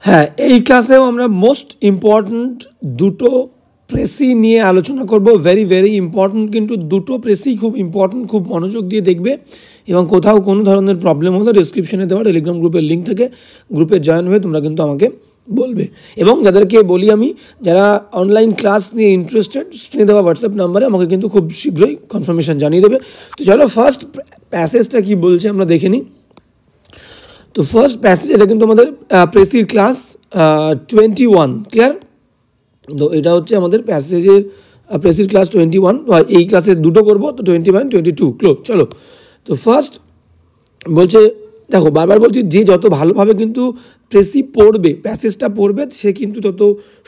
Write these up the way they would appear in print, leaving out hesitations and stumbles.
হ্যাঁ, এই ক্লাসেও আমরা মোস্ট ইম্পর্ট্যান্ট দুটো প্রেসি নিয়ে আলোচনা করব। ভেরি ভেরি ইম্পর্ট্যান্ট, কিন্তু দুটো প্রেসি খুব ইম্পর্ট্যান্ট, খুব মনোযোগ দিয়ে দেখবে। এবং কোথাও কোনো ধরনের প্রবলেম হলে ডিসক্রিপশনে দেওয়া টেলিগ্রাম গ্রুপের লিঙ্ক থেকে গ্রুপে জয়েন হয়ে তোমরা কিন্তু আমাকে বলবে। এবং যাদেরকে বলি আমি, যারা অনলাইন ক্লাস নিয়ে ইন্টারেস্টেড, স্ক্রিনে দেওয়া হোয়াটসঅ্যাপ নাম্বারে আমাকে কিন্তু খুব শীঘ্রই কনফার্মেশন জানিয়ে দেবে। তো চলো ফার্স্ট প্যাসেজটা কি বলছে আমরা দেখে নিই। তো ফার্স্ট প্যাসেজ, এটা কিন্তু আমাদের প্রেসির ক্লাস 21, ক্লিয়ার? তো এটা হচ্ছে আমাদের প্যাসেজের প্রেসির ক্লাস 21। এই ক্লাসে দুটো করবো, তো 21, 22 ক্লোজ। চলো, তো ফার্স্ট বলছে, দেখো বারবার বলছি, যে যত ভালোভাবে কিন্তু প্রেসি পড়বে, প্যাসেজটা পড়বে, সে কিন্তু তত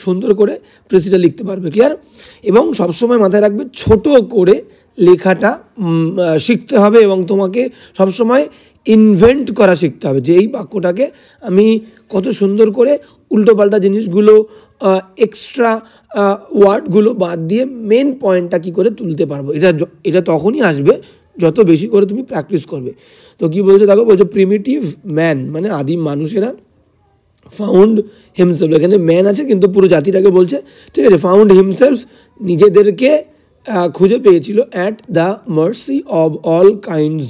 সুন্দর করে প্রেসিটা লিখতে পারবে, ক্লিয়ার? এবং সবসময় মাথায় রাখবে, ছোট করে লেখাটা শিখতে হবে এবং তোমাকে সবসময় ইনভেন্ট করা শিখতে হবে, যে এই বাক্যটাকে আমি কত সুন্দর করে উল্টোপাল্টা জিনিসগুলো, এক্সট্রা ওয়ার্ডগুলো বাদ দিয়ে মেন পয়েন্টটা কী করে তুলতে পারবো। এটা তখনই আসবে যত বেশি করে তুমি প্র্যাকটিস করবে। তো কী বলছে দেখো, বলছে প্রিমিটিভ ম্যান মানে আদিম মানুষেরা ফাউন্ড হিমসেলফ, এখানে ম্যান আছে কিন্তু পুরো জাতিটাকে বলছে, ঠিক আছে? ফাউন্ড হিমসেলফ, নিজেদেরকে খুঁজে পেয়েছিল at the mercy of all kinds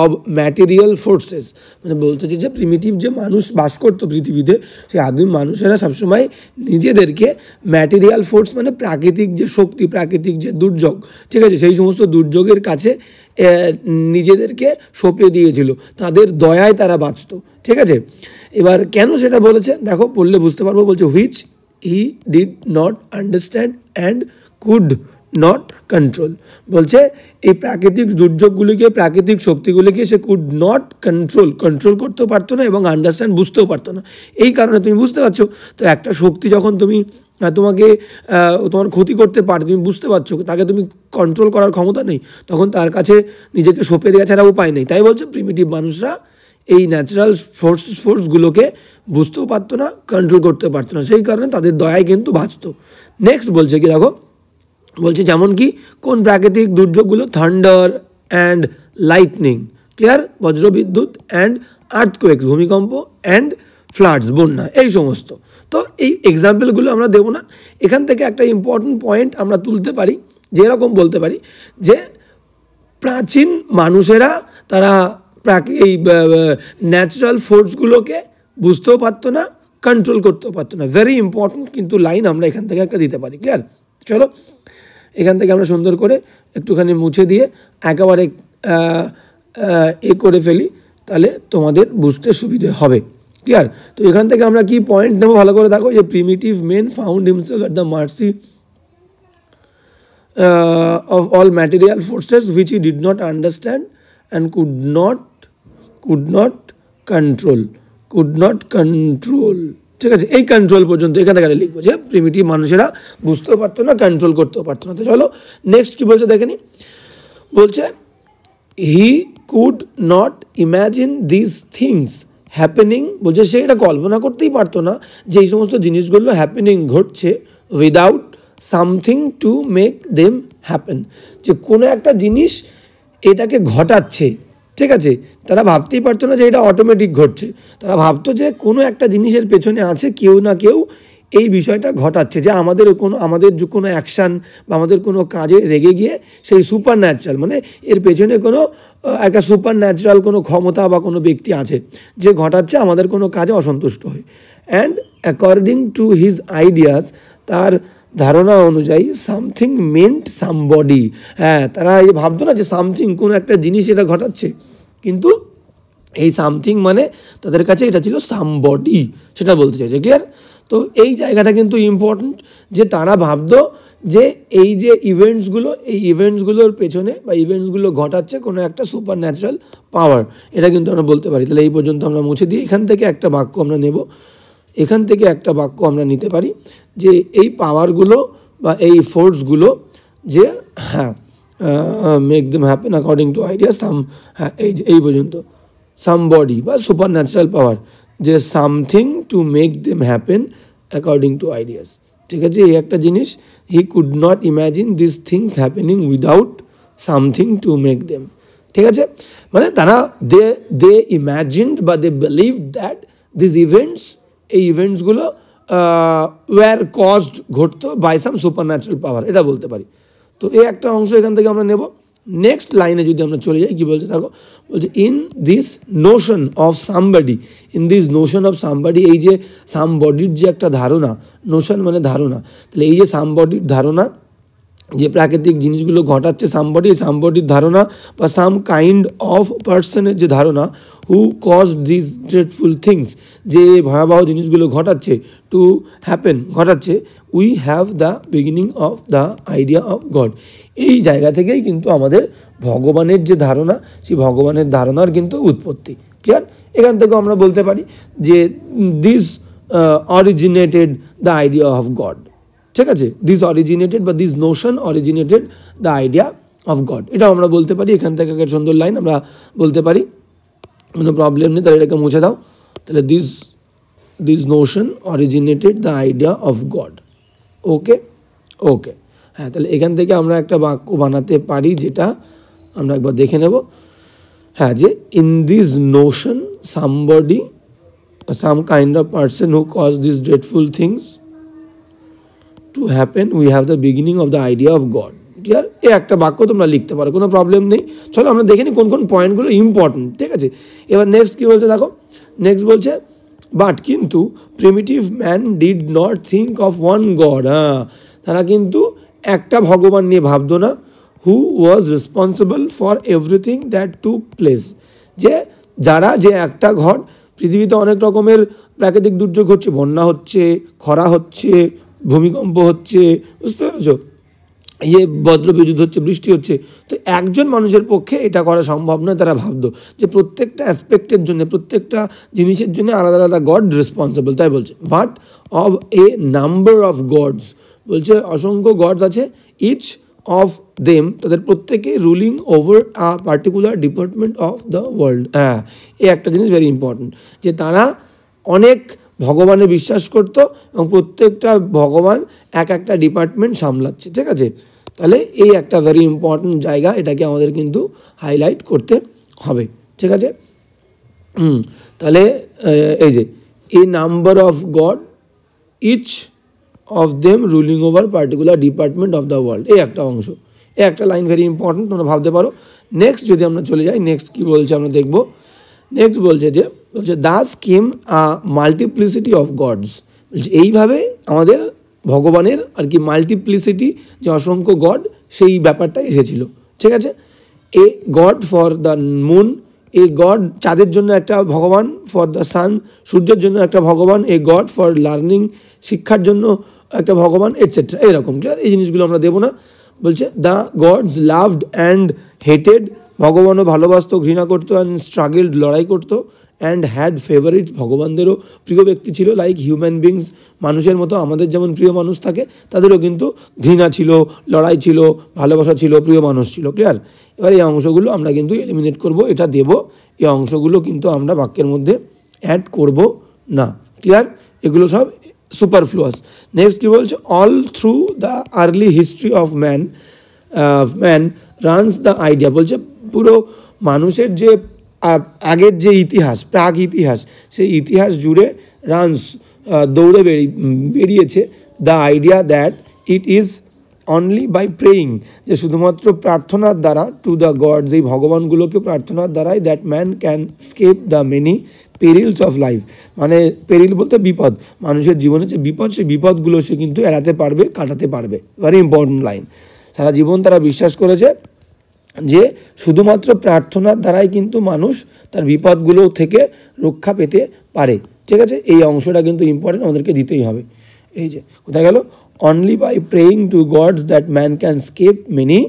of material forces. মানে বলতে চাই যে প্রিমিটিভ যে মানুষ বাস করতো পৃথিবীতে, সেই আদিম মানুষেরা সবসময় নিজেদেরকে ম্যাটেরিয়াল ফোর্স মানে প্রাকৃতিক যে শক্তি, প্রাকৃতিক যে দুর্যোগ, ঠিক আছে, সেই সমস্ত দুর্যোগের কাছে নিজেদেরকে সঁপে দিয়েছিল, তাদের দয়ায় তারা বাঁচত, ঠিক আছে? এবার কেন সেটা বলেছে দেখো, পড়লে বুঝতে পারবো। বলছে which he did not understand and could not control. বলছে এই প্রাকৃতিক দুর্যোগগুলিকে, প্রাকৃতিক শক্তিগুলিকে সে কুড নট কন্ট্রোল করতেও পারতো না এবং আন্ডারস্ট্যান্ড বুঝতেও পারতো না। এই কারণে তুমি বুঝতে পারছো তো, একটা শক্তি যখন তোমাকে তোমার ক্ষতি করতে পারে, তুমি বুঝতে পারছো, তাকে তুমি কন্ট্রোল করার ক্ষমতা নেই, তখন তার কাছে নিজেকে সঁপে দেওয়া ছাড়া উপায় নেই। তাই বলছে প্রিমিটিভ মানুষরা এই ন্যাচারাল ফোর্সগুলোকে বুঝতেও পারতো না, কন্ট্রোল করতে পারতো না, সেই কারণে তাদের দয়ায় কিন্তু বাঁচত। নেক্সট বলছে কি দেখো, বলছে যেমন কি কোন প্রাকৃতিক দুর্যোগগুলো, থান্ডার অ্যান্ড লাইটনিং, ক্লিয়ার? বজ্রবিদ্যুৎ অ্যান্ড আর্থকোয়েকস, ভূমিকম্প অ্যান্ড ফ্লাডস, বন্যা, এই সমস্ত। তো এই এক্সাম্পলগুলো আমরা দেবো না, এখান থেকে একটা ইম্পর্টেন্ট পয়েন্ট আমরা তুলতে পারি, যে এরকম বলতে পারি যে প্রাচীন মানুষেরা তারা এই ন্যাচারাল ফোর্সগুলোকে বুঝতেও পারতো না, কন্ট্রোল করতেও পারতো না। ভেরি ইম্পর্টেন্ট কিন্তু লাইন আমরা এখান থেকে একটা দিতে পারি, ক্লিয়ার? চলো এখান থেকে আমরা সুন্দর করে একটুখানি মুছে দিয়ে একেবারে করে ফেলি, তাহলে তোমাদের বুঝতে সুবিধে হবে, ক্লিয়ার? তো এখান থেকে আমরা কি পয়েন্ট নেবো ভালো করে দেখো, যে primitive men found himself at the mercy of all material forces which he did not understand and could not control, ঠিক আছে? এই কন্ট্রোল পর্যন্ত এখান থেকে লিখবো, যে প্রিমিটিভ মানুষেরা বুঝতেও পারতো না, কন্ট্রোল করতেও পারতো না। তো চলো নেক্সট কি বলছে দেখে নি। বলছে he could not imagine this things happening, বলছে সে এটা কল্পনা করতেই পারতো না যে এই সমস্ত জিনিসগুলো হ্যাপেনিং, ঘটছে, without something to make them happen, যে কোনো একটা জিনিস এটাকে ঘটাচ্ছে, ঠিক আছে? তারা ভাবতেই পারতো না যে এটা অটোমেটিক ঘটছে, তারা ভাবতো যে কোনো একটা জিনিসের পেছনে আছে কেউ না কেউ এই বিষয়টা ঘটাচ্ছে, যে আমাদের কোনো অ্যাকশান বা আমাদের কোনো কাজে রেগে গিয়ে সেই সুপার ন্যাচারাল, মানে এর পেছনে কোনো একটা সুপার ন্যাচারাল কোনো ক্ষমতা বা কোনো ব্যক্তি আছে যে ঘটাচ্ছে আমাদের কোনো কাজে অসন্তুষ্ট হয়। And according to his ideas, তার ধারণা অনুযায়ী, সামথিং মেন্ট সামবডি, হ্যাঁ, তারা এই ভাবতো না যে সামথিং কোনো একটা জিনিস এটা ঘটাচ্ছে, কিন্তু এই সামথিং মানে তাদের কাছে এটা ছিল সামবডি, সেটা বলতে চাইছে, ক্লিয়ার? তো এই জায়গাটা কিন্তু ইম্পর্টেন্ট, যে তারা ভাবতো যে এই যে ইভেন্টসগুলো, এই ইভেন্টসগুলোর পেছনে বা ইভেন্টসগুলো ঘটাচ্ছে কোনো একটা সুপার ন্যাচারাল পাওয়ার, এটা কিন্তু আমরা বলতে পারি। তাহলে এই পর্যন্ত আমরা মুছে দিই, এখান থেকে একটা বাক্য আমরা নেব, এখান থেকে একটা বাক্য আমরা নিতে পারি, যে এই পাওয়ারগুলো বা এই ফোর্সগুলো, যে হ্যাঁ make them happen according to idea, হ্যাঁ এই পর্যন্ত, সামবডি বা সুপার ন্যাচারাল পাওয়ার, যে something to make them happen according to ideas, ঠিক আছে? এই একটা জিনিস, হি could not imagine this things happening without something to make them, ঠিক আছে? মানে তারা দে ইম্যাজিনড বা দে বিলিভড দ্যাট দিস ইভেন্টস এই ইভেন্টসগুলো ওয়্যার কজড ঘটতো বাই সাম সুপার ন্যাচারাল পাওয়ার, এটা বলতে পারি। তো এই একটা অংশ এখান থেকে আমরা নেব। নেক্সট লাইনে যদি আমরা চলে যাই, কী বলছে থাকো, বলছে in this Notion of somebody, in this Notion of somebody, এই যে সামবডির যে একটা ধারণা, নোশন মানে ধারণা, তাহলে এই যে সামবডির ধারণা, যে প্রাকৃতিক জিনিসগুলো ঘটাচ্ছে সামবডির ধারণা বা সাম কাইন্ড অফ পার্সনের যে ধারণা, হু কজ দিস ড্রেডফুল থিংস, যে ভয়াবহ জিনিসগুলো ঘটাচ্ছে, টু হ্যাপেন ঘটাচ্ছে, we have the beginning of the idea of god. এই জায়গা থেকেই কিন্তু আমাদের ভগবানের যে ধারণা, সেই ভগবানের ধারণার কিন্তু উৎপত্তি। ক্লিয়ার? এখান থেকে আমরা বলতে পারি যে this originated the idea of god. ঠিক আছে, দিস অরিজিনেটেড বা this notion originated the idea of god, এটাও আমরা বলতে পারি। এখান থেকে একটা সুন্দর লাইন আমরা বলতে পারি, কোনো প্রবলেম নেই। তাহলে এটাকে মুছে দাও। তাহলে this notion originated the idea of god. Okay okay, হ্যাঁ, তাহলে এখান থেকে আমরা একটা বাক্য বানাতে পারি, যেটা আমরা একবার দেখে নেব। হ্যাঁ, যে in this notion somebody, some kind of person who cause this dreadful things to happen, we have the beginning of the idea of God. Clear? এই একটা বাক্য তোমরা লিখতে পারো, কোনো প্রবলেম নেই। চলো আমরা দেখে নিই কোন কোন পয়েন্টগুলো ইম্পর্টেন্ট। ঠিক আছে, এবার নেক্সট কী বলছে দেখো। নেক্সট বলছে বাট কিন্তু primitive man did not think of one god. হ্যাঁ, তারা কিন্তু একটা ভগবান নিয়ে ভাবতো না। Who was responsible for everything that took place, যে যারা, যে একটা ঘর, পৃথিবীতে অনেক রকমের প্রাকৃতিক দুর্যোগ হচ্ছে, বন্যা হচ্ছে, খরা হচ্ছে, ভূমিকম্প হচ্ছে, বুঝতে পেরেছ, ইয়ে বজ্রবিদ্যুৎ হচ্ছে, বৃষ্টি হচ্ছে। তো একজন মানুষের পক্ষে এটা করা সম্ভব নয়। তারা ভাবতো যে প্রত্যেকটা অ্যাসপেক্টের জন্য, প্রত্যেকটা জিনিসের জন্য আলাদা আলাদা গড রেসপন্সিবল। তাই বলছে but of a number of gods, বলছে অসংখ্য গডস আছে, ইচ অফ দেম, তাদের প্রত্যেকে ruling over a particular department of the world. হ্যাঁ, এই একটা জিনিস ভেরি ইম্পর্টেন্ট, যে তারা অনেক ভগবানে বিশ্বাস করতো এবং প্রত্যেকটা ভগবান এক একটা ডিপার্টমেন্ট সামলাচ্ছে। ঠিক আছে, তাহলে এই একটা ভেরি ইম্পর্টেন্ট জায়গা, এটাকে আমাদের কিন্তু হাইলাইট করতে হবে। ঠিক আছে, তাহলে এই যে a number of god, each of them ruling over particular department of the world, এই একটা অংশ, এই একটা লাইন ভেরি ইম্পর্টেন্ট, তোমরা ভাবতে পারো। নেক্সট যদি আমরা চলে যাই, নেক্সট কী বলছে আমরা দেখব। নেক্সট বলছে দাস কেম আ মাল্টিপ্লিসিটি অফ গডস, বলছে এইভাবে আমাদের ভগবানের আর কি মাল্টিপ্লিসিটি, যে অসংখ্য গড, সেই ব্যাপারটা এসেছিল। ঠিক আছে, a god for the moon, a god চাঁদের জন্য একটা ভগবান, ফর দ্য সান সূর্যের জন্য একটা ভগবান, এ গড ফর লার্নিং শিক্ষার জন্য একটা ভগবান, এটসেট্রা, এরকম। ক্লিয়ার? এই জিনিসগুলো আমরা দেবো না। বলছে the gods loved and hated, ভগবানও ভালোবাসতো, ঘৃণা করতো, অ্যান্ড স্ট্রাগলড, লড়াই করতো, অ্যান্ড হ্যাড ফেভারিট, ভগবানদেরও প্রিয় ব্যক্তি ছিল, লাইক হিউম্যান বিংস, মানুষের মতো আমাদের যেমন প্রিয় মানুষ থাকে, তাদেরও কিন্তু ঘৃণা ছিল, লড়াই ছিল, ভালোবাসা ছিল, প্রিয় মানুষ ছিল। ক্লিয়ার? এবার এই অংশগুলো আমরা কিন্তু এলিমিনেট করব, এটা দেব। এই অংশগুলো কিন্তু আমরা বাক্যের মধ্যে অ্যাড করব না। ক্লিয়ার? এগুলো সব সুপারফ্লুয়াস। নেক্সট কী বলছে, all through the early history of man runs the idea, বলছে পুরো মানুষের যে আগের যে ইতিহাস, প্রাক ইতিহাস, সেই ইতিহাস জুড়ে রানস দৌড়ে বেরিয়েছে the idea that it is only by praying, যে শুধুমাত্র প্রার্থনার দ্বারা, টু দ্য গডস, এই ভগবানগুলোকে প্রার্থনার দ্বারাই, that man can escape the many perils of life, মানে পেরিল বলতে বিপদ, মানুষের জীবনে যে বিপদ, সেই বিপদগুলো সে কিন্তু এড়াতে পারবে, কাটাতে পারবে। Very important line. সারা জীবন তারা বিশ্বাস করেছে যে শুধুমাত্র প্রার্থনার দ্বারাই কিন্তু মানুষ তার বিপদগুলো থেকে রক্ষা পেতে পারে। ঠিক আছে, এই অংশটা কিন্তু ইম্পর্টেন্ট, আমাদেরকে দিতেই হবে। এই যে কোথায় গেল, only by praying to gods that man can escape many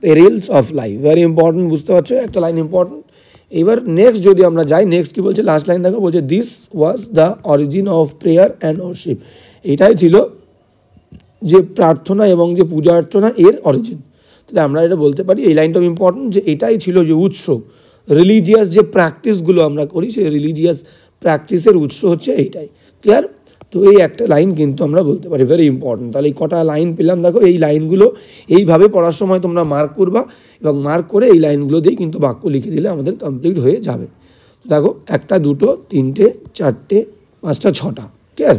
perils of life. Very important, বুঝতে পারছো, একটা লাইন ইম্পর্টেন্ট। এবার নেক্সট যদি আমরা যাই, নেক্সট কী বলছে, লাস্ট লাইন দেখো, বলছে this was the origin of prayer and warship, এটাই ছিল যে প্রার্থনা এবং যে পূজা অর্চনা, এর অরিজিন। তাহলে আমরা এটা বলতে পারি, এই লাইনটাও ইম্পর্টেন্ট, যে এটাই ছিল যে উৎস, রিলিজিয়াস যে প্র্যাকটিসগুলো আমরা করি, সেই রিলিজিয়াস প্র্যাকটিসের উৎস হচ্ছে এইটাই। ক্লিয়ার? তো এই একটা লাইন কিন্তু আমরা বলতে পারি, ভেরি ইম্পর্টেন্ট। তাহলে এই কটা লাইন পেলাম, দেখো এই লাইনগুলো এইভাবে পড়ার সময় তোমরা মার্ক করবা, এবং মার্ক করে এই লাইনগুলো দিয়ে কিন্তু বাক্য লিখে দিলে আমাদের কমপ্লিট হয়ে যাবে। দেখো 1 2 3 4 পাঁচটা ছটা, ক্লিয়ার?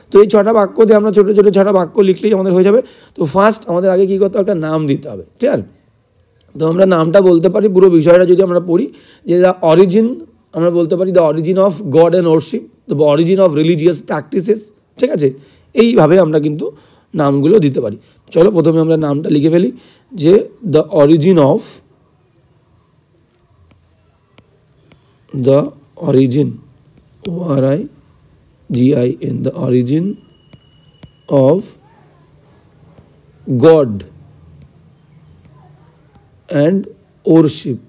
তো এই ছটা বাক্য দিয়ে আমরা ছোটো ছোটো ছটা বাক্য লিখলেই আমাদের হয়ে যাবে। তো ফার্স্ট আমাদের আগে কী করতে হবে, একটা নাম দিতে হবে, ক্লিয়ার? তো আমরা নামটা বলতে পারি, পুরো বিষয়টা যদি আমরা পড়ি, যে দ্য অরিজিন, আমরা বলতে পারি the origin of god and worship, the origin of religious practices, ঠিক আছে? এইভাবে আমরা কিন্তু নামগুলো দিতে পারি। চলো প্রথমে আমরা নামটা লিখে ফেলি, যে the origin of, the origin, ORIGIN, the origin of God and worship,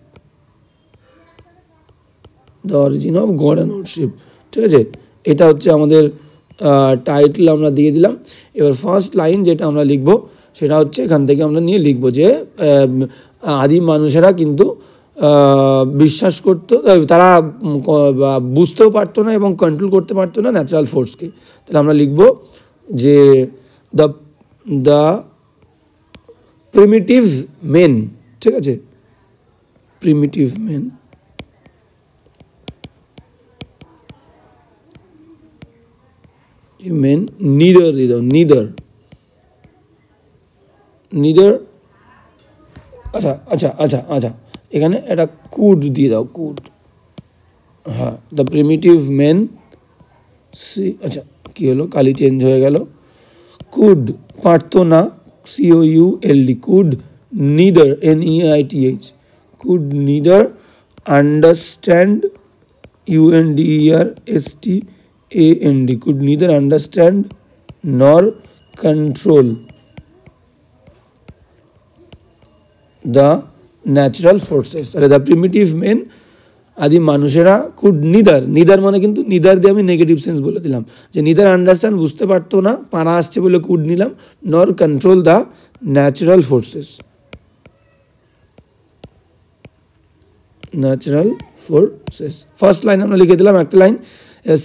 the origin of God and worship, ঠিক আছে? এটা হচ্ছে আমাদের টাইটেল আমরা দিয়ে দিলাম। এবার ফার্স্ট লাইন যেটা আমরা লিখব সেটা হচ্ছে এখান থেকে আমরা নিয়ে লিখব যে আদিম মানুষেরা কিন্তু বিশ্বাস করতো, তারা বুঝতেও পারতো না এবং কন্ট্রোল করতে পারতো না ন্যাচারাল ফোর্সকে। তাহলে আমরা লিখব যে দ্য প্রিমিটিভ মেন, ঠিক আছে? প্রিমিটিভ মেন নিদার দিয়ে দাও, নিদার, আচ্ছা আচ্ছা আচ্ছা আচ্ছা, এখানে একটা কুড দিয়ে দাও, কুড, হ্যাঁ, দ্য প্রিমিটিভ মেন, আচ্ছা কী হলো, কালি চেঞ্জ হয়ে গেল, কুড পারতো না, COULD, could neither, NEITH, could neither understand, UNDERSTAND, could neither understand nor control the natural forces. তাহলে দ্য প্রিমিটিভ মেন, আদি মানুষেরা, কুড নিদার মানে কিন্তু নিদার দিয়ে আমি নেগেটিভ সেন্স বলে দিলাম, যে নিদার আন্ডারস্ট্যান্ড বুঝতে পারতো না, পারা আসছে বলে কুড নিলাম, নর control the natural forces, natural forces. First line আমরা লিখে দিলাম একটা লাইন।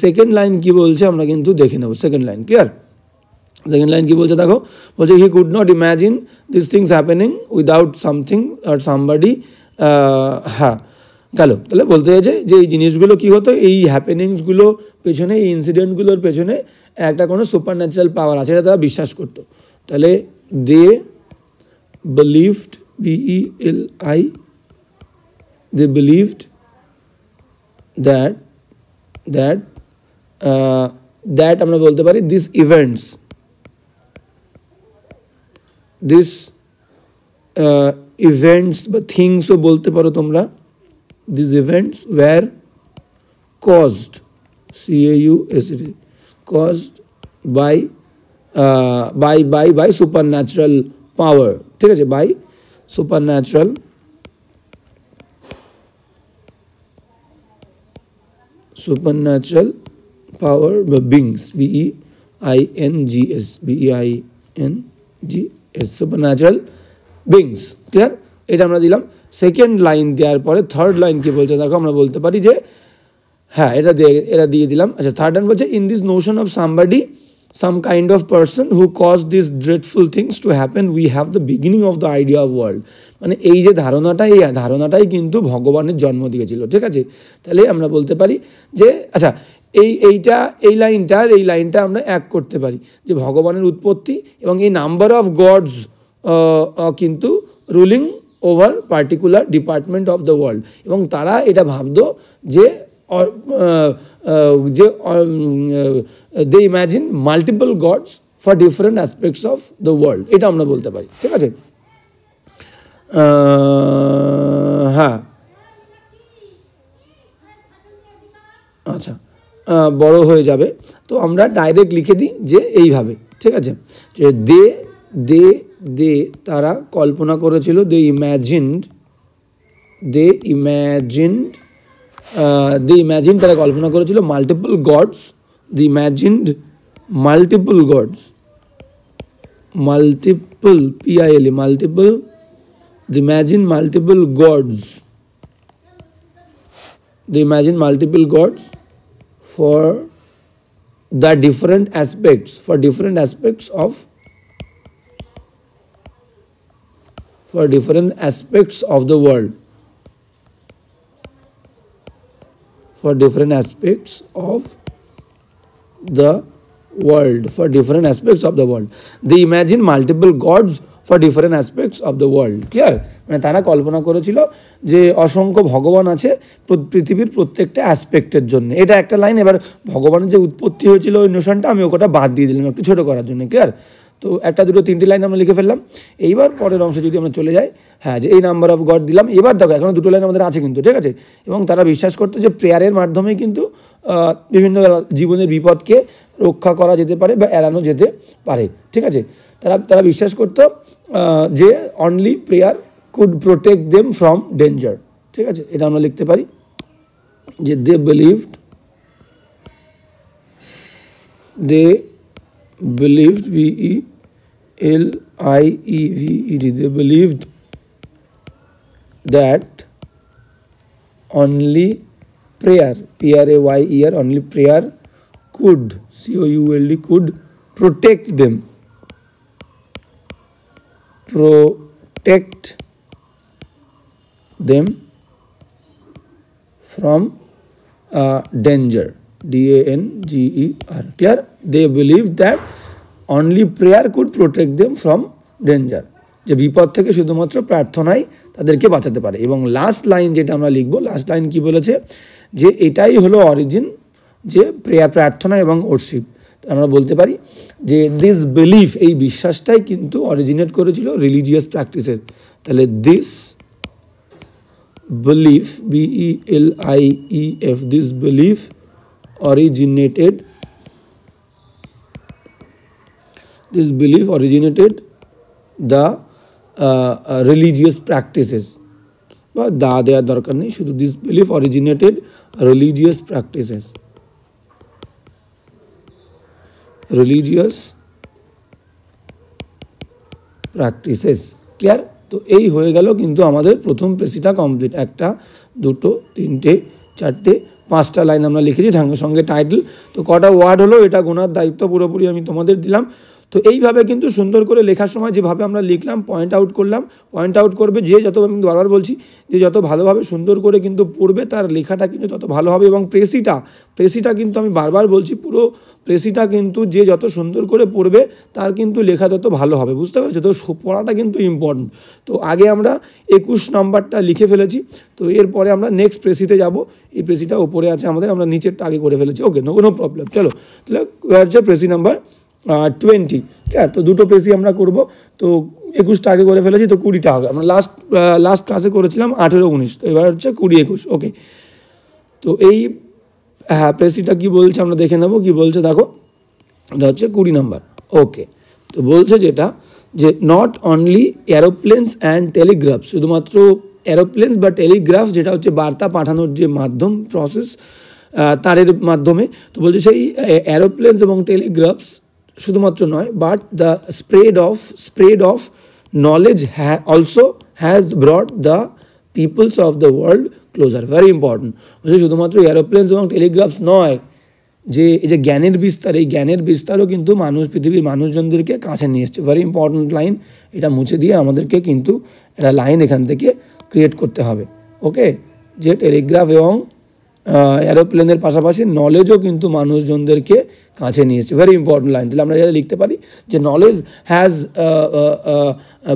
সেকেন্ড লাইন কি বলছে আমরা কিন্তু দেখে নেব। Second line clear? Second line কি বলছে দেখো, বলছে he could not imagine this things happening without something or somebody. হ্যাঁ গেল, তাহলে বলতে চাইছে যে এই জিনিসগুলো কী হতো, এই হ্যাপেনিংসগুলো পেছনে, এই ইনসিডেন্টগুলোর পেছনে একটা কোনো সুপার ন্যাচারাল পাওয়ার আছে, এটা তারা বিশ্বাস করতো। তাহলে দে believed, BELI, they believed that আমরা বলতে পারি these events, বা থিংসও বলতে পারো তোমরা, these events were caused, CAUSED, caused by supernatural power, ঠিক আছে? by supernatural power বা beings, BEINGS, supernatural beings, clear? এটা আমরা দিলাম। সেকেন্ড লাইন দেওয়ার পরে থার্ড লাইন কি বলছে দেখো, আমরা বলতে পারি যে হ্যাঁ এটা দিয়ে দিলাম। আচ্ছা, থার্ড লাইন বলছে in this Notion of somebody, some kind of person who caused these dreadful things to happen, we have the beginning of the idea of world, মানে এই যে ধারণাটা, এই ধারণাটাই কিন্তু ভগবানের জন্ম দিয়েছিল, ঠিক আছে? তাহলে আমরা বলতে পারি যে আচ্ছা এই লাইনটা আমরা এক করতে পারি যে ভগবানের উৎপত্তি এবং এই নাম্বার অফ গডস কিন্তু ruling over particular department of the world, এবং তারা এটা ভাবতো যে they imagine multiple gods for different aspects of the world, এটা আমরা বলতে পারি, ঠিক আছে? হ্যাঁ আচ্ছা, বড় হয়ে যাবে, তো আমরা ডাইরেক্ট লিখে দিই যে এইভাবে, ঠিক আছে? যে তারা কল্পনা করেছিল, দে ইম্যাজিন তারা কল্পনা করেছিল multiple gods, they imagined multiple gods, multiple PILE, multiple, they imagine multiple gods, for the different aspects, of the world, for different aspects of the world, for different aspects of the world. They imagine multiple gods for different aspects of the world. Clear? মানে তারা কল্পনা করেছিল যে অসংখ্য ভগবান আছে পৃথিবীর প্রত্যেকটা অ্যাসপেক্টের জন্য। এটা একটা লাইন। এবার ভগবানের যে উৎপত্তি হয়েছিল ওই নোশনটা আমি ওটা বাদ দিয়ে দিলাম একটু ছোটো করার জন্য। ক্লিয়ার? তো একটা দুটো তিনটি লাইন আমরা লিখে ফেললাম। এইবার পরের অংশে যদি আমরা চলে যাই, হ্যাঁ, যে এই নাম্বার অফ গড দিলাম। এবার দেখো এখনো দুটো লাইন আমাদের আছে কিন্তু, ঠিক আছে? এবং তারা বিশ্বাস করতো যে প্রেয়ারের মাধ্যমেই কিন্তু বিভিন্ন জীবনের বিপদকে রক্ষা করা যেতে পারে বা এড়ানো যেতে পারে, ঠিক আছে? তারা বিশ্বাস করতো যে only prayer could protect them from danger, ঠিক আছে? এটা আমরা লিখতে পারি যে দে believed BELIEVED, they believed that only prayer, PRAYER, only prayer could, COULD, could protect them from danger, DANGER. Clear? They believed that only prayer could protect them from danger, যে বিপদ থেকে শুধুমাত্র প্রার্থনাই তাদেরকে বাঁচাতে পারে। এবং লাস্ট লাইন যেটা আমরা লিখবো, লাস্ট লাইন কি বলেছে, যে এটাই হলো অরিজিন, যে প্রার্থনা এবং ওরশিপ। আমরা বলতে পারি যে দিস বিলিফ, এই বিশ্বাসটাই কিন্তু অরিজিনেট করেছিল রিলিজিয়াস প্র্যাকটিসের। তাহলে this belief, BELIEF, this belief originated the religious practices, বা দা দেওয়ার দরকার নেই, শুধু this belief originated religious practices, clear? তো এই হয়ে গেল কিন্তু আমাদের প্রথম প্রেসিটা কমপ্লিট। একটা, দুটো, তিনটে, চারটে, পাঁচটা লাইন আমরা লিখেছি, সঙ্গে সঙ্গে টাইটেল। তো কটা ওয়ার্ড হলো এটা গোনার দায়িত্ব পুরোপুরি আমি তোমাদের দিলাম। তো এইভাবে কিন্তু সুন্দর করে লেখার সময় যেভাবে আমরা লিখলাম, পয়েন্ট আউট করলাম, পয়েন্ট আউট করবে যে যত, আমি বারবার বলছি যে যত ভালোভাবে সুন্দর করে কিন্তু পড়বে তার লেখাটা কিন্তু তত ভালো হবে। এবং প্রেসিটা কিন্তু আমি বারবার বলছি, পুরো প্রেসিটা কিন্তু যে যত সুন্দর করে পড়বে তার কিন্তু লেখা তত ভালো হবে, বুঝতে পারছো? তো পড়াটা কিন্তু ইম্পর্টেন্ট। তো আগে আমরা 21 নাম্বারটা লিখে ফেলেছি, তো এরপরে আমরা নেক্সট প্রেসিতে যাব। এই প্রেসিটা ওপরে আছে আমাদের, আমরা নিচেরটা আগে করে ফেলেছি। ওকে, নো প্রবলেম। চলো তাহলে হচ্ছে প্রেসি নাম্বার 20, ঠিক আছে? তো দুটো প্রেসি আমরা করব। তো 21টা আগে করে ফেলেছি, তো 20টা হবে। আমরা লাস্ট ক্লাসে করেছিলাম 18, 19, তো এবার হচ্ছে 20, 21। ওকে, তো এই হ্যাঁ প্রেসিটা কি বলছে আমরা দেখে নেব। কি বলছে দেখো, এটা হচ্ছে 20 নাম্বার। ওকে, তো বলছে যেটা, যে নট অনলি এরোপ্লেনস অ্যান্ড টেলিগ্রাফ, শুধুমাত্র এরোপ্লেনস বা টেলিগ্রাফ যেটা হচ্ছে বার্তা পাঠানোর যে মাধ্যম, প্রসেস, তারের মাধ্যমে। তো বলছে সেই এরোপ্লেনস এবং টেলিগ্রাফস শুধুমাত্র নয়, but the spread of knowledge also has brought the peoples of the world closer. Very important. বলছে শুধুমাত্র এরোপ্লেনস এবং টেলিগ্রাফস নয়, যে এই যে জ্ঞানের বিস্তার, এই জ্ঞানের বিস্তারও কিন্তু পৃথিবীর মানুষজনদেরকে কাছে নিয়ে এসছে। Very important line. এটা মুছে দিয়ে আমাদেরকে কিন্তু একটা লাইন এখান থেকে ক্রিয়েট করতে হবে। ওকে, যে টেলিগ্রাফ এবং এরোপ্লেনের পাশাপাশি নলেজও কিন্তু মানুষজনদেরকে কাছে নিয়ে এসছে। Very important line. তাহলে আমরা যাতে লিখতে পারি যে knowledge has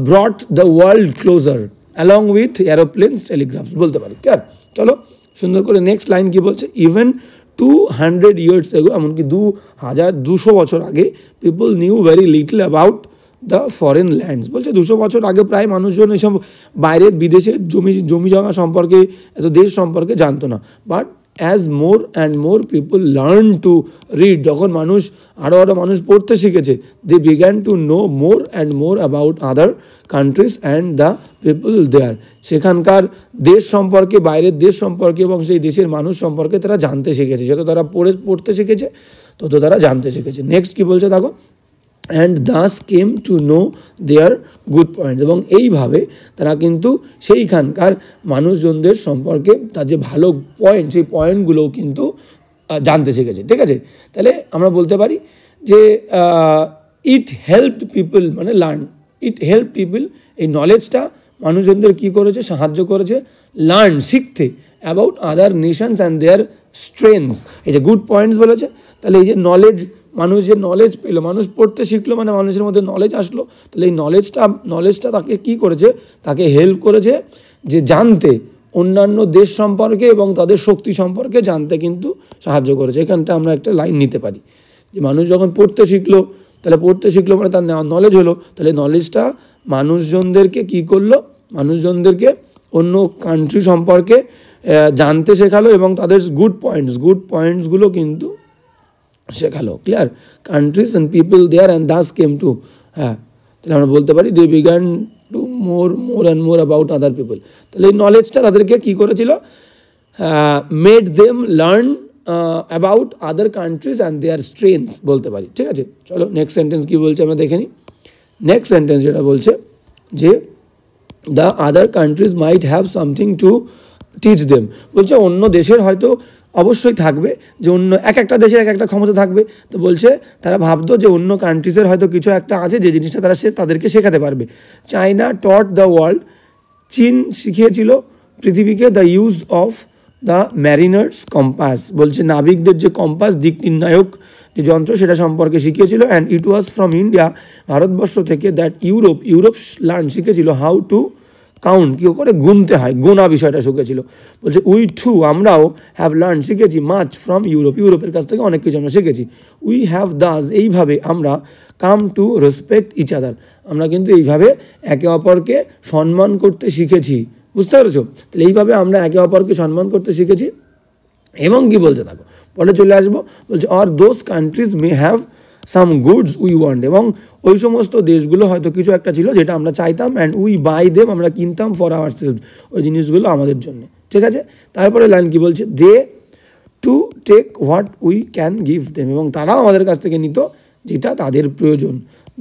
brought the world closer along with aeroplanes, telegraphs বলতে পারি। ঠিক আছে, চলো সুন্দর করে নেক্সট লাইন কি বলছে। ইভেন 200 years ago, এমনকি 2200 বছর আগে, people new very little about the foreign lands. বলছে 200 বছর আগে প্রায় মানুষজন এসব বাইরের বিদেশের জমি জমা সম্পর্কে, এত দেশ সম্পর্কে জানতো না। But as more and more people learn to read, যখন আরও মানুষ পড়তে শিখেছে, they began to know more and more about other countries and the people there. সেখানকার দেশ সম্পর্কে, বাইরের দেশ সম্পর্কে এবং সেই দেশের মানুষ সম্পর্কে তারা জানতে শিখেছে। যত তারা পড়তে শিখেছে তত তারা জানতে শিখেছে। নেক্সট কি বলছে দেখো, and thus came to know their good points, এবং এইভাবে তারা কিন্তু সেইখানকার মানুষজনদের সম্পর্কে তার যে ভালো পয়েন্ট, সেই পয়েন্টগুলোও কিন্তু জানতে শিখেছে। ঠিক আছে, তাহলে আমরা বলতে পারি যে ইট হেল্পড পিপল, মানে লার্ন, ইট হেল্প পিপল, এই নলেজটা মানুষজনদের কী করেছে, সাহায্য করেছে লার্ন, শিখতে, about other nations and their strengths, এই যে গুড পয়েন্টস বলেছে, তাহলে এই যে নলেজ, মানুষ যে নলেজ পেলো, মানুষ পড়তে শিখলো মানে মানুষের মধ্যে নলেজ আসলো, তাহলে এই নলেজটা তাকে কী করেছে, তাকে হেল্প করেছে যে জানতে, অন্যান্য দেশ সম্পর্কে এবং তাদের শক্তি সম্পর্কে জানতে কিন্তু সাহায্য করেছে। এখানটা আমরা একটা লাইন নিতে পারি যে মানুষ যখন পড়তে শিখলো, তাহলে পড়তে শিখলো মানে তার নলেজ হলো, তাহলে নলেজটা মানুষজনদেরকে কী করলো, মানুষজনদেরকে অন্য কান্ট্রি সম্পর্কে জানতে শেখালো এবং তাদের গুড পয়েন্টসগুলো কিন্তু শেখালো। Clear? Countries and people there and thus came to, হ্যাঁ, তাহলে আমরা বলতে পারি they began to more and more about other people. তাহলে এই নলেজটা তাদেরকে কী করেছিল, made them learn about other countries and their strengths বলতে পারি। ঠিক আছে, চলো নেক্সট সেন্টেন্স কী বলছে আমরা দেখে নিই। নেক্সট সেন্টেন্স যেটা বলছে যে the other countries might have something to teach them, বলছে অন্য দেশের হয়তো অবশ্যই থাকবে, যে অন্য একটা দেশের একটা ক্ষমতা থাকবে, তো বলছে তারা ভাবতো যে অন্য কান্ট্রিজের হয়তো কিছু একটা আছে যে জিনিসটা তাদেরকে শেখাতে পারবে। চায়না টট দ্য ওয়ার্ল্ড, চীন শিখিয়েছিল পৃথিবীকে the use of the Mariners compass, বলছে নাবিকদের যে কম্পাস, দিক নির্ণায়ক যে যন্ত্র, সেটা সম্পর্কে শিখিয়েছিল। And it was from India, ভারতবর্ষ থেকে, দ্যাট ইউরোপ লার্ন শিখেছিল হাউ টু কাউন্ট, কী করে গুনতে হয়, গোনা বিষয়টা শিখেছিল। বলছে উই টু, আমরাও হ্যাভ লার্ন শিখেছি মাচ ফ্রম ইউরোপের কাছ থেকে অনেক কিছু আমরা শিখেছি। উই হ্যাভ দাস, এইভাবে আমরা come to respect each other, আমরা কিন্তু এইভাবে একে অপরকে সম্মান করতে শিখেছি। বুঝতে পেরেছো? তাহলে এইভাবে আমরা একে অপরকে সম্মান করতে শিখেছি। এবং কি বলছে দেখো, পরে চলে আসবো, বলছে or those countries may have some goods we want, এবং ওই সমস্ত দেশগুলো হয়তো কিছু একটা ছিল যেটা আমরা চাইতাম, অ্যান্ড উই বাই দেম, আমরা কিনতাম ফর আওয়ার সেলফ, ওই জিনিসগুলো আমাদের জন্য। ঠিক আছে, তারপরে লাইন কি বলছে, they too take what we can give them, এবং তারাও আমাদের কাছ থেকে নিত যেটা তাদের প্রয়োজন।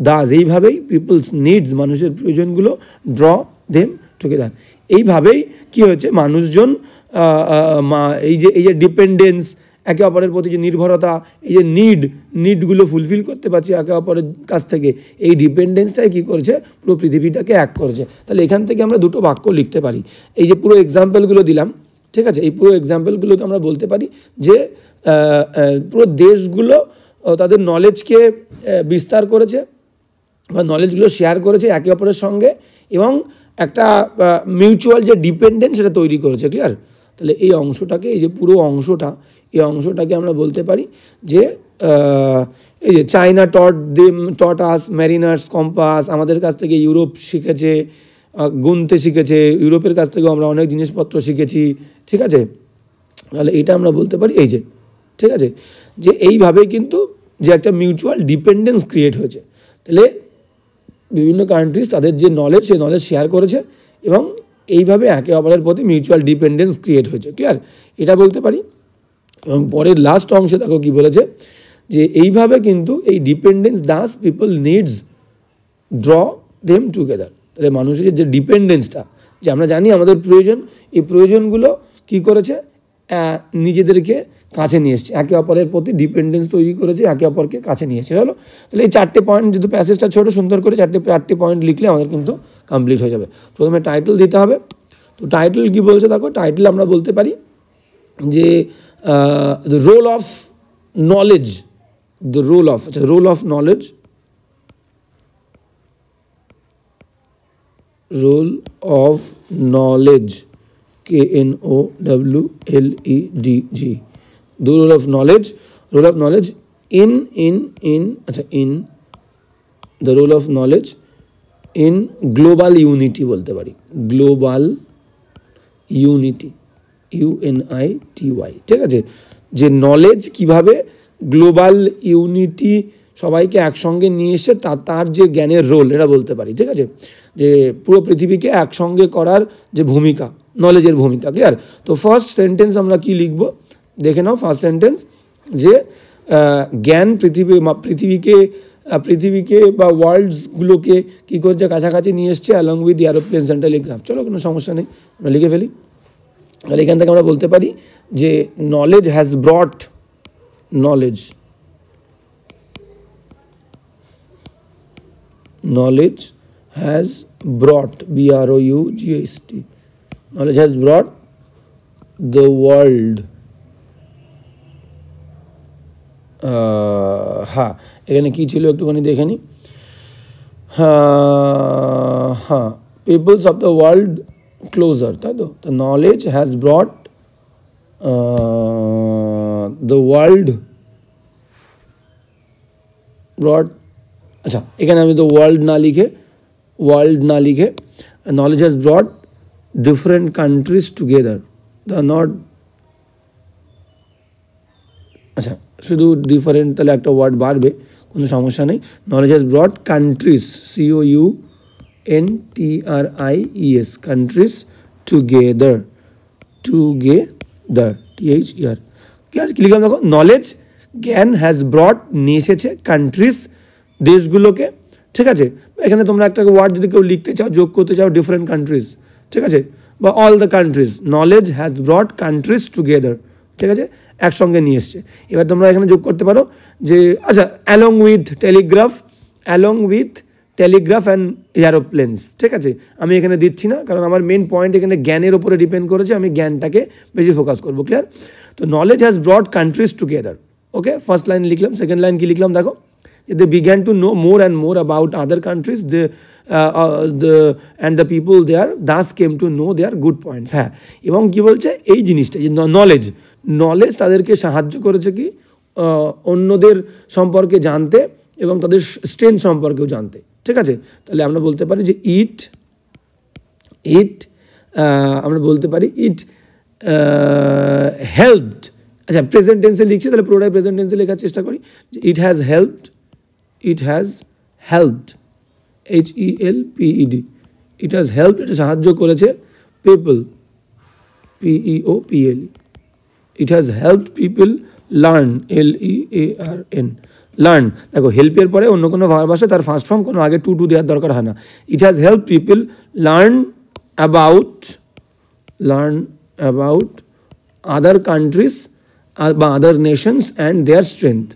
দাস, এইভাবেই পিপলস নিডস, মানুষের প্রয়োজনগুলো ড্র দেম টুগেদার, এইভাবেই কি হয়েছে, মানুষজন এই যে ডিপেন্ডেন্স, একে অপরের প্রতি যে নির্ভরতা, এই যে নিডগুলো ফুলফিল করতে পারছি একে অপরের কাছ থেকে, এই ডিপেন্ডেন্সটাই কী করেছে, পুরো পৃথিবীটাকে এক করেছে। তাহলে এখান থেকে আমরা দুটো বাক্য লিখতে পারি। এই যে পুরো এক্সাম্পলগুলো দিলাম, ঠিক আছে, এই পুরো এক্সাম্পলগুলোকে আমরা বলতে পারি যে পুরো দেশগুলো তাদের নলেজকে বিস্তার করেছে বা নলেজগুলো শেয়ার করেছে একে অপরের সঙ্গে, এবং একটা মিউচুয়াল যে ডিপেন্ডেন্স সেটা তৈরি করেছে। ক্লিয়ার? তাহলে এই অংশটাকে, এই যে পুরো অংশটাকে আমরা বলতে পারি যে এই যে চায়না টট আস ম্যারিনার্স কম্পাস, আমাদের কাছ থেকে ইউরোপ শিখেছে, গুনতে শিখেছে, ইউরোপের কাছ থেকেও আমরা অনেক জিনিসপত্র শিখেছি। ঠিক আছে, তাহলে এটা আমরা বলতে পারি এই যে, ঠিক আছে, যে এইভাবেই কিন্তু যে একটা মিউচুয়াল ডিপেন্ডেন্স ক্রিয়েট হয়েছে। তাহলে বিভিন্ন কান্ট্রিজ তাদের যে নলেজ, সেই নলেজ শেয়ার করেছে এবং এইভাবে একে অপরের প্রতি মিউচুয়াল ডিপেন্ডেন্স ক্রিয়েট হয়েছে। ক্লিয়ার? এটা বলতে পারি। এবং পরের লাস্ট অংশে দেখো কী বলেছে, যে এইভাবে কিন্তু এই dependence Das people needs draw them together, তাহলে মানুষের যে ডিপেন্ডেন্সটা, যে আমরা জানি আমাদের প্রয়োজন, এই প্রয়োজনগুলো কী করেছে, নিজেদেরকে কাছে নিয়ে এসছে, একে অপরের প্রতি ডিপেন্ডেন্স তৈরি করেছে, একে অপরকে কাছে নিয়ে এসছে। হলো? তাহলে এই চারটে পয়েন্ট, যেহেতু প্যাসেজটা ছোটো, সুন্দর করে চারটে পয়েন্ট লিখলে আমাদের কিন্তু কমপ্লিট হয়ে যাবে। প্রথমে টাইটেল দিতে হবে। তো টাইটেল কী বলছে দেখো, টাইটেল আমরা বলতে পারি যে the role of knowledge, role of knowledge, role of knowledge, KNOWLEDG, the role of knowledge in the role of knowledge in global unity বলতে পারি, global unity, UNITY। ঠিক আছে, যে নলেজ কিভাবে গ্লোবাল ইউনিটি, সবাইকে একসঙ্গে নিয়ে এসে তার যে জ্ঞানের রোল, এটা বলতে পারি। ঠিক আছে, যে পুরো পৃথিবীকে একসঙ্গে করার যে ভূমিকা, নলেজের ভূমিকা। ক্লিয়ার? তো ফার্স্ট সেন্টেন্স আমরা কি লিখব দেখে নাও। ফার্স্ট সেন্টেন্স যে জ্ঞান পৃথিবীকে বা ওয়ার্ল্ডসগুলোকে কী করছে, কাছাকাছি নিয়ে এসছে, অ্যালং উইথ এরোপ্লেনস অ্যান্ড টেলিগ্রাফ। চলো, কোনো সমস্যা নেই, আমরা লিখে ফেলি। তাহলে এখান থেকে আমরা বলতে পারি যে knowledge has ব্রট, knowledge has brought, BROUGHT, knowledge has brought the world হ্যাঁ, এখানে কী ছিল একটুখানি দেখে নিই। হ্যাঁ, peoples of the world closer, তাই তো। The knowledge has brought the world brought, আচ্ছা এখানে আমি তো ওয়ার্ল্ড না লিখে knowledge has brought different countries together, the not, আচ্ছা শুধু ডিফারেন্ট, তাহলে একটা ওয়ার্ড বাড়বে, কোনো সমস্যা নেই। Knowledge has brought countries, COUNTRIES, countries together, THER, ঠিক আছে। কি লিখলাম দেখো, নলেজ জ্ঞান হ্যাজ ব্রট নিয়ে এসেছে কান্ট্রিজ দেশগুলোকে, ঠিক আছে। এখানে তোমরা একটা ওয়ার্ড যদি কেউ লিখতে চাও, যোগ করতে চাও, ডিফারেন্ট কান্ট্রিজ, ঠিক আছে, বা all the countries, knowledge has brought countries together, ঠিক আছে, একসঙ্গে নিয়ে এসছে। এবার তোমরা এখানে যোগ করতে পারো যে আচ্ছা অ্যালং উইথ টেলিগ্রাফ অ্যান্ড এরোপ্লেনস, ঠিক আছে। আমি এখানে দিচ্ছি না, কারণ আমার মেন পয়েন্ট এখানে জ্ঞানের উপরে ডিপেন্ড করেছে, আমি জ্ঞানটাকে বেশি ফোকাস করবো, ক্লিয়ার। তো knowledge has brought countries together, okay, first line লিখলাম। সেকেন্ড লাইন কি লিখলাম দেখো, they began to know more and more about other countries, and the people there thus came to know their good points। হ্যাঁ, এবং কি বলছে এই জিনিসটা যে নলেজ তাদেরকে সাহায্য করেছে কি অন্যদের সম্পর্কে জানতে এবং তাদের স্ট্রেংথ সম্পর্কেও জানতে, ঠিক আছে। তাহলে আমরা বলতে পারি যে আমরা বলতে পারি ইট হেল্পড, আচ্ছা প্রেজেন্ট টেন্সে লিখছি, তাহলে পুরোটাই প্রেজেন্ট টেন্সে লেখার চেষ্টা করি যে ইট has helped, HELPED, it has helped, এটা সাহায্য করেছে people, PEOPLE, it has helped people learn, LEARN, learn. দেখো হেল্পের পরে অন্য কোনো ভার্ব আসে, তার ফার্স্ট ফর্ম কোনো আগে টু দেওয়ার দরকার হয় না। It has help people learn about other countries বা other nations and their strength,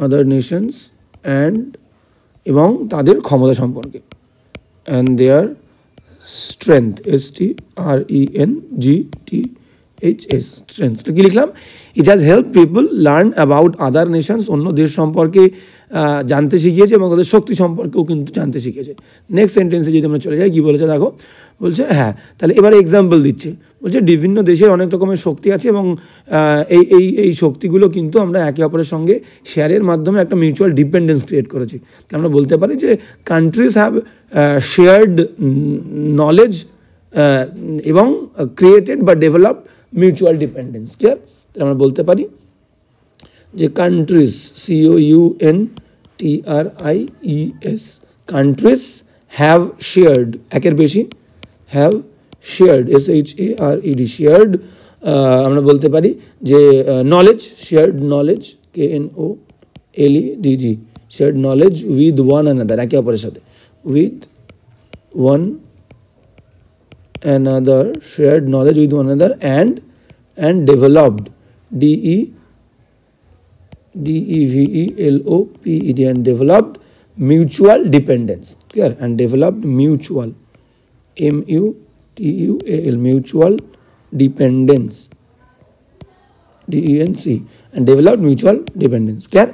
other nations and এবং তাদের ক্ষমতা সম্পর্কে, and their strength, STRENGTHS, strength। কি লিখলাম, it has helped people learn about other nations, অন্য দেশ সম্পর্কে জানতে শিখিয়েছে এবং তাদের শক্তি সম্পর্কেও কিন্তু জানতে শিখেছে। নেক্সট সেন্টেন্সে যদি আমরা চলে যাই, কী বলেছে দেখো, বলছে হ্যাঁ, তাহলে এবারে এক্সাম্পল দিচ্ছে, বলছে বিভিন্ন দেশের অনেক রকমের শক্তি আছে এবং এই শক্তিগুলো কিন্তু আমরা একে অপরের সঙ্গে শেয়ারের মাধ্যমে একটা মিউচুয়াল ডিপেন্ডেন্স ক্রিয়েট করেছি। তাই আমরা বলতে পারি যে কান্ট্রিজ হ্যাভ শেয়ার্ড নলেজ এবং ক্রিয়েটেড বা ডেভেলপড মিউচুয়াল ডিপেন্ডেন্স, ক্লিয়ার। তাহলে আমরা বলতে পারি যে countries, COUNTRIES, countries have shared, একের বেশি, হ্যাভ শেয়ার্ড, SHARED, শেয়ার্ড, আমরা বলতে পারি যে knowledge, shared knowledge, KNOLEDG, shared knowledge with one another, একে অপরের সাথে, with one another, shared knowledge with one another, and developed, DEVELOPED, and developed mutual dependence, clear, and developed mutual, MUTUAL, mutual dependence, DENC, and developed mutual dependence, clear।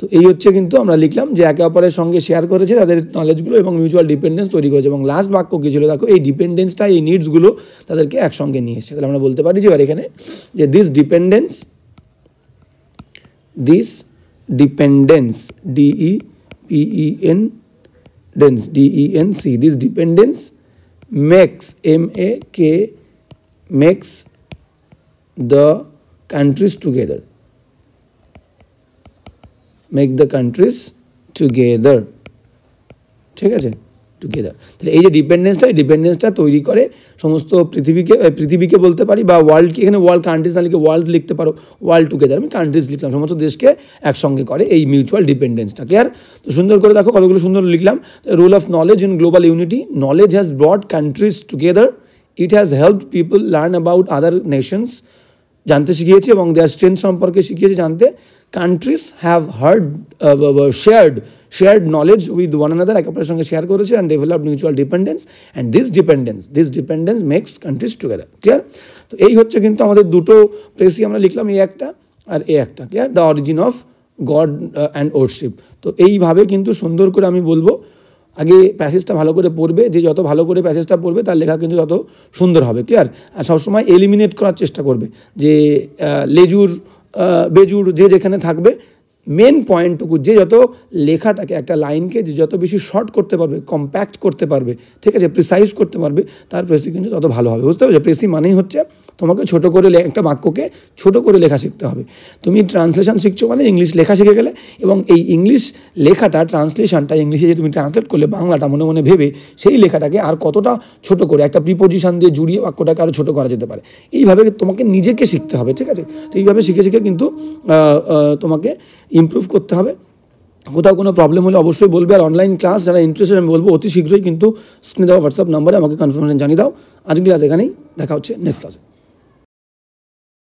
তো এই হচ্ছে কিন্তু আমরা লিখলাম যে একে অপরের সঙ্গে শেয়ার করেছে তাদের নলেজগুলো এবং মিউচুয়াল ডিপেন্ডেন্স তৈরি করেছে, এবং লাস্ট বাক্য কী ছিল দেখো, এই ডিপেন্ডেন্সটা, এই নিডসগুলো তাদেরকে একসঙ্গে নিয়ে এসেছে। তাহলে আমরা বলতে পারি যে এবার এখানে যে this dependence, DEPENDENCE, this dependence makes, makes the countries together, make the countries together, ঠিক আছে, টুগেদার। তাহলে এই যে ডিপেন্ডেন্সটা তৈরি করে সমস্ত পৃথিবীকে বলতে পারি, বা ওয়ার্ল্ডকে, এখানে ওয়ার্ল্ড কান্ট্রিজ না লিখে ওয়ার্ল্ড লিখতে পারো, ওয়ার্ল্ড টুগেদার, আমি কান্ট্রিজ লিখলাম, সমস্ত দেশকে একসঙ্গে করে এই মিউচুয়াল ডিপেন্ডেন্সটা, ক্লিয়ার। তো সুন্দর করে দেখো কতগুলো সুন্দর লিখলাম। Role of knowledge in global unity, knowledge has brought countries together, it has helped people learn about other nations জানতে শিখিয়েছি এবং দেয়ার স্ট্রেংথ সম্পর্কে শিখিয়েছি জানতে। Countries have shared knowledge with one another, একে অপরের সঙ্গে শেয়ার করেছে and develop mutual dependence and this dependence makes countries together. Clear? তো এই হচ্ছে কিন্তু আমাদের দুটো প্রেসি আমরা লিখলাম, এ একটা আর এ একটা। Clear? The origin of god and worship. তো এইভাবে কিন্তু সুন্দর করে আমি বলবো, আগে প্যাসেজটা ভালো করে পড়বে, যে যত ভালো করে প্যাসেজটা পড়বে তার লেখা কিন্তু তত সুন্দর হবে। ক্লিয়ার? আর সবসময় এলিমিনেট করার চেষ্টা করবে, যে লেজুর বেজুর যে যেখানে থাকবে, মেন পয়েন্টটুকু, যে যত লেখাটাকে একটা লাইনকে যে যত বেশি শর্ট করতে পারবে, কম্প্যাক্ট করতে পারবে, ঠিক আছে, প্রিসাইজ করতে পারবে, তার প্রেসি কিন্তু তত ভালো হবে। বুঝতে পারছো? প্রেসি মানেই হচ্ছে তোমাকে ছোট করে একটা বাক্যকে ছোট করে লেখা শিখতে হবে। তুমি ট্রান্সলেশন শিখছো মানে ইংলিশ লেখা শিখে গেলে, এবং এই ইংলিশ লেখাটা, ট্রান্সলেশনটা ইংলিশে যে তুমি ট্রান্সলেট করলে বাংলাটা মনে মনে ভেবে, সেই লেখাটাকে আর কতটা ছোট করে একটা প্রিপোজিশন দিয়ে জুড়িয়ে বাক্যটাকে আরও ছোট করা যেতে পারে, এইভাবে তোমাকে নিজেকে শিখতে হবে। ঠিক আছে? তো এইভাবে শিখে শিখে কিন্তু তোমাকে ইমপ্রুভ করতে হবে। কোথাও কোনো প্রবলেম হলে অবশ্যই বলবে। আর অনলাইন ক্লাস যারা ইন্টারেস্টেড, আমি বলবো অতি শীঘ্রই কিন্তু স্ক্রিনে দেওয়া হোয়াটসঅ্যাপ নম্বরে আমাকে কনফার্মেশন জানিয়ে দাও। আজকে ক্লাস এখানেই, দেখা হচ্ছে নেক্সট ক্লাসে।